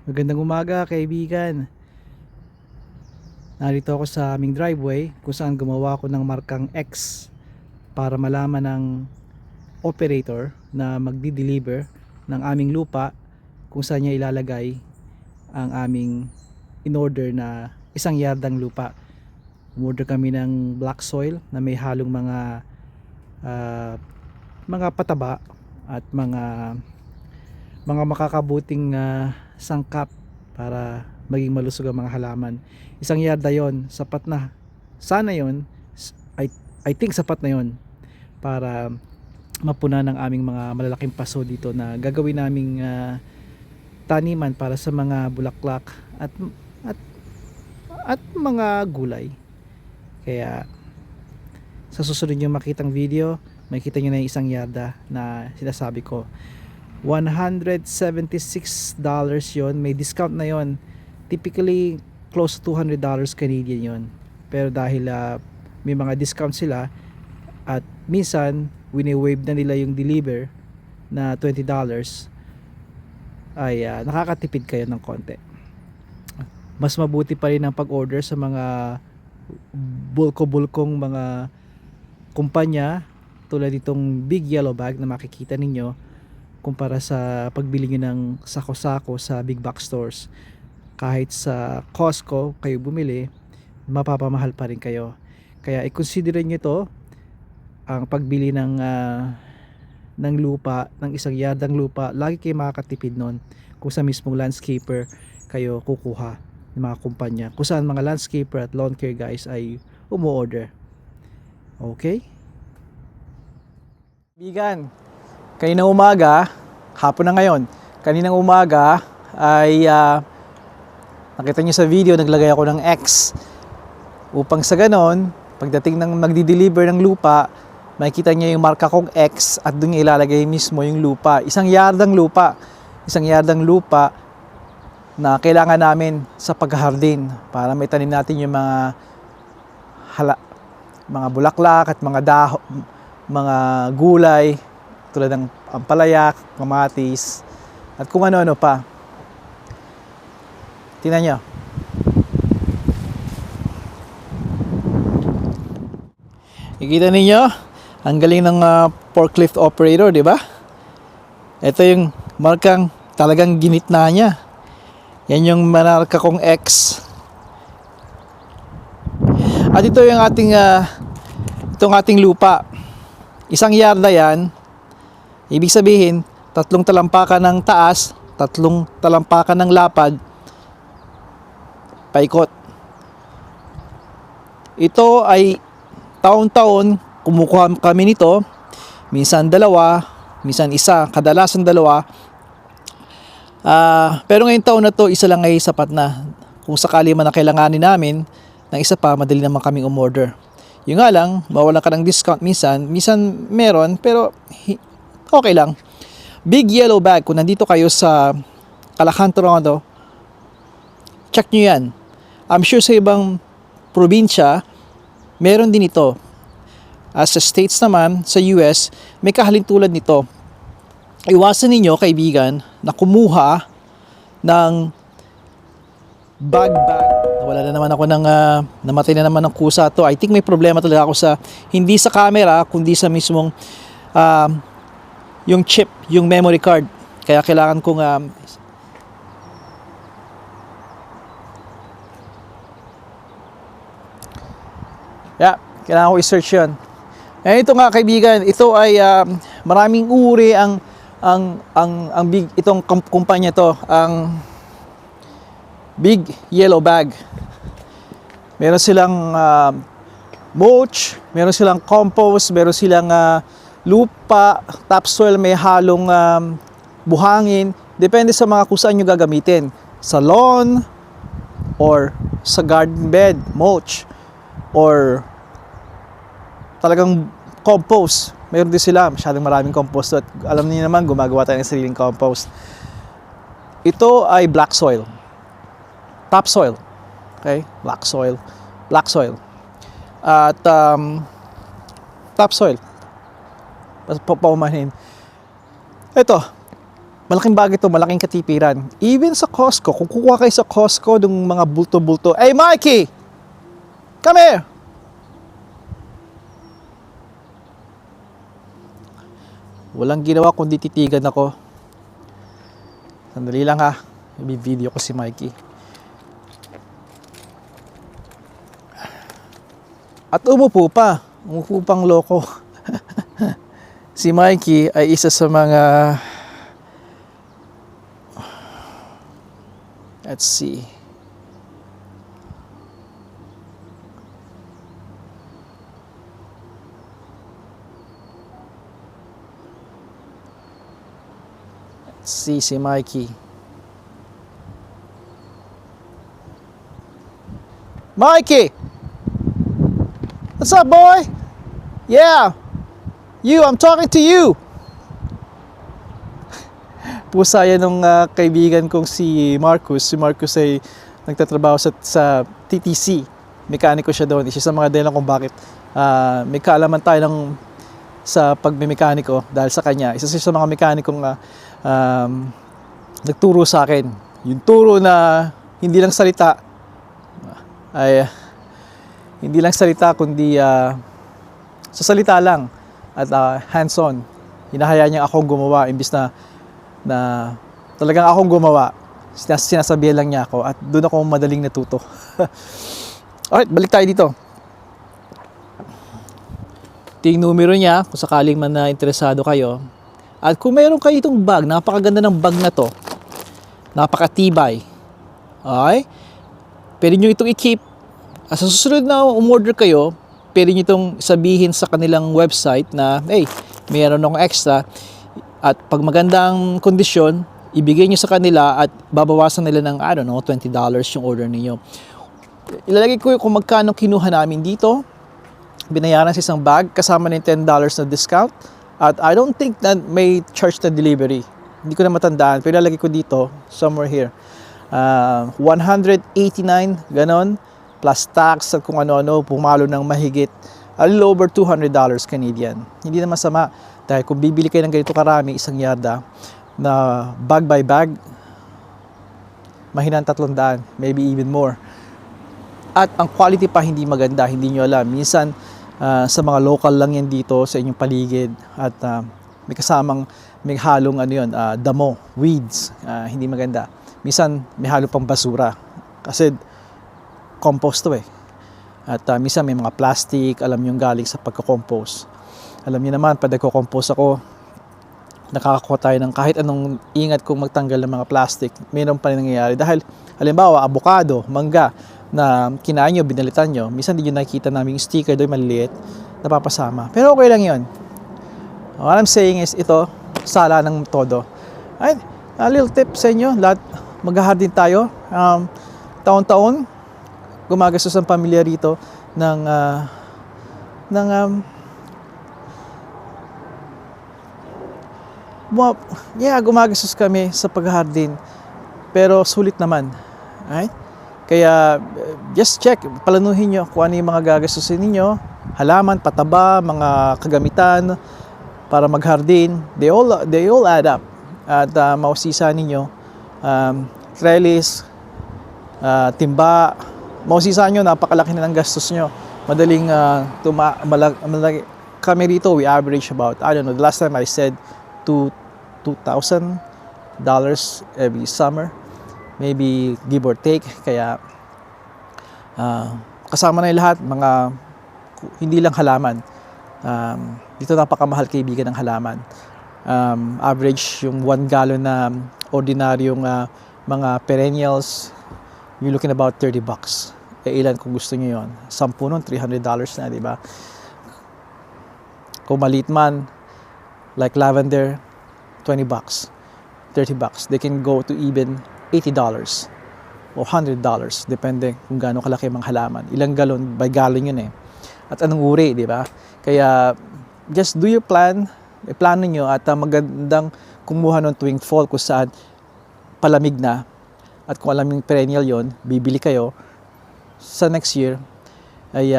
Magandang umaga, kaibigan. Narito ako sa aming driveway kung saan gumawa ako ng markang X para malaman ng operator na magdi-deliver ng aming lupa kung saan niya ilalagay ang aming in-order na 1 yardang lupa. Umorder kami ng black soil na may halong ah, mga pataba at mga makakabuting sangkap para maging malusog ang mga halaman. 1 yarda yon, sapat na. Sana yon, I think sapat na yon para mapuna ng aming mga malalaking paso dito na gagawin naming taniman para sa mga bulaklak at at mga gulay. Kaya sa susunod nyo makitang video, makita nyo na yung 1 yarda na sinasabi ko. $176 yon, may discount na yon. Typically close to $200 Canadian yon, pero dahil may mga discount sila at minsan wini-waive na nila yung deliver na $20, ay nakakatipid kayo ng konti. Mas mabuti pa rin ang pag-order sa mga bulko-bulkong mga kumpanya tulad itong Big Yellow Bag na makikita ninyo, kumpara sa pagbili nyo ng sako-sako sa big box stores. Kahit sa Costco kayo bumili, mapapamahal pa rin kayo. Kaya i-consider nyo ito, ang pagbili ng lupa, ng 1 yardang lupa. Lagi kayo makakatipid nun kung sa mismong landscaper kayo kukuha ng mga kumpanya, kung saan mga landscaper at lawn care guys ay umu-order. Okay? Bigan, kaninang umaga, hapon na ngayon, kaninang umaga ay nakita nyo sa video, naglagay ako ng X upang sa ganon, pagdating ng magdi-deliver ng lupa, makikita nyo yung marka kong X at doon nyo ilalagay mismo yung lupa. 1 yardang lupa, 1 yardang lupa na kailangan namin sa paghahardin para may tanim natin yung mga bulaklak at mga gulay tulad ng ampalaya, kamatis at kung ano-ano pa. Tingnan nyo. Ikita ninyo, ang galing ng forklift operator, di ba? Ito yung markang talagang ginitna niya. Yan yung marka kong X. At ito yung itong ating lupa. 1 yarda yan. Ibig sabihin, 3 talampakan ng taas, 3 talampakan ng lapad, paikot. Ito ay taon-taon kumukuha kami nito. Minsan 2, minsan 1, kadalasan 2. Pero ngayong taon na to, 1 lang ay sapat na. Kung sakali man na kailanganin namin ng 1 pa, madali naman kaming umorder. Yung nga lang, mawalan ka ng discount minsan meron, pero okay lang. Big Yellow Bag, kung nandito kayo sa Caloocan, Toronto, check nyo yan. I'm sure sa ibang probinsya, meron din ito. As sa States naman, sa US, may kahalintulad nito. Iwasan ninyo, kaibigan, na kumuha ng bag. Wala na naman ako namatay na naman ng kusa to. I think may problema talaga ako hindi sa camera, kundi sa mismong yung chip, yung memory card. Kaya kailangan kong kailangan ko i-search yun. Ito nga, kaibigan, ito ay maraming uri ang big, itong kumpanya to, ang Big Yellow Bag. Meron silang mulch, meron silang compost, meron silang lupa, topsoil, may halong buhangin. Depende sa mga kung saan nyo gagamitin. Sa lawn, or sa garden bed, mulch, or talagang compost. Meron din sila, masyadong maraming compost. At alam niyo naman, gumagawa tayo ng sariling compost. Ito ay black soil. Topsoil. Okay? Black soil. At topsoil. Paumahin. Ito, malaking bagay to, malaking katipiran. Even sa Costco, kung kukuha kayo sa Costco ng mga bulto-bulto, hey Mikey! Come here! Walang ginawa kundi titigan ako. Sandali lang ha. I-video ko si Mikey. At umupo pa. Umupo pang loko. Si Mikey ay isa sa mga... Let's see. Let's see si Mikey. Mikey! What's up, boy? Yeah. You, I'm talking to you. Pusa yan nung kaibigan kong si Marcus. Si Marcus ay nagtatrabaho sa TTC. Mekaniko siya doon. Isa sa mga dahilan kung bakit may kaalaman tayo sa pagmemekaniko dahil sa kanya. Isa siya sa mga mekanikong nagturo sa akin. Yung turo na hindi lang salita ay hindi lang salita kundi sa salita lang at hands-on. Hinahaya niya akong gumawa imbis na talagang akong gumawa. Sinasabihan lang niya ako at doon ako madaling natuto. Alright, balik tayo dito. Ito yung numero niya kung sakaling man na interesado kayo. At kung meron kayo itong bag, napakaganda ng bag na to. Napakatibay. Okay? Pwede nyo itong i-keep. Sa susunod na umorder kayo, pwede nyo itong sabihin sa kanilang website na, hey, mayroon akong extra. At pag magandang kondisyon, ibigay nyo sa kanila at babawasan nila ng, I don't know, $20 yung order niyo. Ilalagay ko kung magkano kinuha namin dito. Binayaran sa isang bag, kasama ng $10 na discount. At I don't think na may charge na delivery. Hindi ko na matandaan, pero ilalagay ko dito, somewhere here. 189, ganon, plus tax at kung ano-ano, pumalo ng mahigit, a little over $200 Canadian. Hindi na masama. Dahil kung bibili kayo ng ganito karami, isang yarda, na bag by bag, mahinang 300, maybe even more. At ang quality pa hindi maganda, hindi nyo alam. Minsan, sa mga local lang yan dito, sa inyong paligid, at may kasamang, may halong damo, weeds, hindi maganda. Minsan, may halo pang basura. Kasi, compost to eh. At minsan may mga plastic, alam nyo galing sa pagka-compost. Alam niyo naman, pag nagko-compose ako, nakakakuha tayo ng kahit anong ingat kung magtanggal ng mga plastic, mayroon pa rin nangyayari. Dahil, halimbawa, avocado, mangga, na kinain nyo, binalitan nyo, minsan hindi nyo nakikita namin yung sticker doon maliliit, napapasama. Pero okay lang yun. What I'm saying is, ito, sala ng todo. Ay, a little tip sa inyo, lahat, mag-hardin tayo. Taon-taon, gumagastos ang pamilya rito ng gumagastos kami sa paghahardin, pero sulit naman. Right? Kaya just check, planuhin nyo kung ano yung mga gagastusin ninyo, halaman, pataba, mga kagamitan para maghardin. They all add up. At mausisa ninyo, trellis, timba, mausisa nyo, napakalaki na ng gastos nyo. Madaling kami rito, we average about, I don't know, the last time I said $2,000 every summer, maybe give or take. Kaya kasama na yung lahat, mga hindi lang halaman. Dito napakamahal kaibigan ng halaman. Average yung 1 gallon na ordinaryong mga perennials, you're looking about $30. Ilan kung gusto nyo yun? 10 nun, $300 na, di ba? Kung maliit man, like lavender, $20, $30. They can go to even $80 o $100, depende kung gaano kalaki ang halaman. Ilang galon, by gallon yun eh. At anong uri, di ba? Kaya, just do your plan, plano nyo at magandang kumuha nun tuwing fall kung saan palamig na. At kung alam yung perennial yon, bibili kayo sa next year ay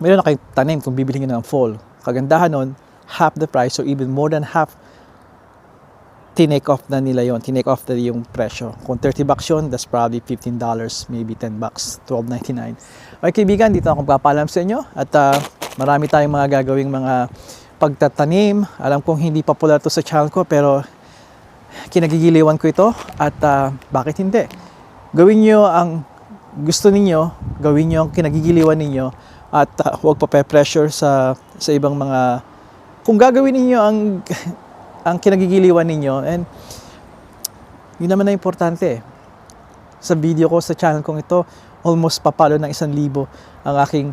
mayroon na kayong tanim kung bibili nyo ng fall. Kagandahan nun, half the price or even more than half tinake off na nila yon, tinake off na yung presyo. Kung $30 yun, that's probably $15, maybe $10, $12.99. Okay kaibigan, dito ako magpapaalam sa inyo at marami tayong mga gagawing mga pagtatanim. Alam kong hindi popular to sa channel ko pero kinagigiliwan ko ito at bakit hindi? Gawin nyo ang gusto ninyo, gawin nyo ang kinagigiliwan ninyo at huwag pa pressure sa ibang mga, kung gagawin ninyo ang kinagigiliwan ninyo, and yun naman na importante. Sa video ko, sa channel kong ito, almost papalo ng 1,000 ang aking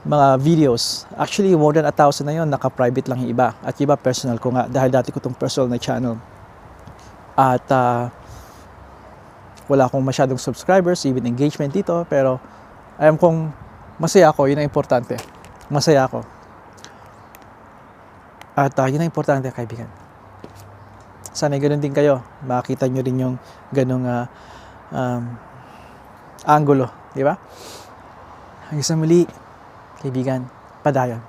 mga videos. Actually, more than 1,000 na yun, naka-private lang yung iba. At iba, personal ko nga, dahil dati ko itong personal na channel. At wala akong masyadong subscribers, even engagement dito, pero alam kong masaya ako, yun ang importante. Masaya ako. At yun ang importante, kaibigan. Sana ganoon din kayo. Makita nyo rin yung ganong angulo. Di ba? Hanggang sa muli, kaibigan, padayon.